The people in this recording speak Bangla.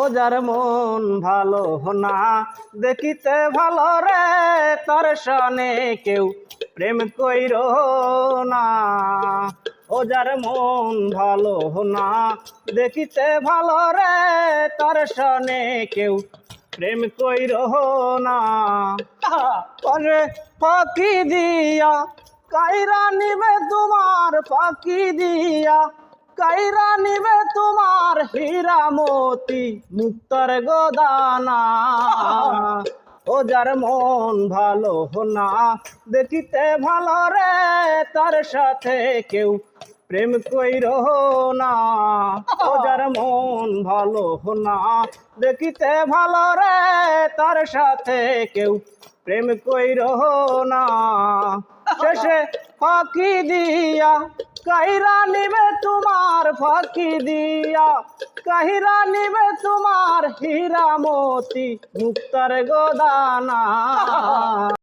ও যার মন ভালো না দেখিতে ভালো রে তার সনে কেউ প্রেম কইর না। ও যার মন ভালো না দেখিতে ভালো রে তার সনে কেউ প্রেম কইর না। পরে ফাঁকি দিয়া কাইরা নিবে তোমার, ফাঁকি দিয়া কাইরা নিবে তোমার হীরা মতি মুক্তার গোদানা। ও যার মন ভালো না দেখিতে ভালো রে তার সাথে কেউ প্রেম কইর না। ও যার মন ভালো না দেখিতে ভালো রে তার সাথে কেউ প্রেম কইর না। শেষে ফাঁকি দিয়া কাহিরা নিবে তোমার, ফাঁকি দিয়া কাহিরা নিবে তোমার হীরা মতি মুক্তার গোদানা।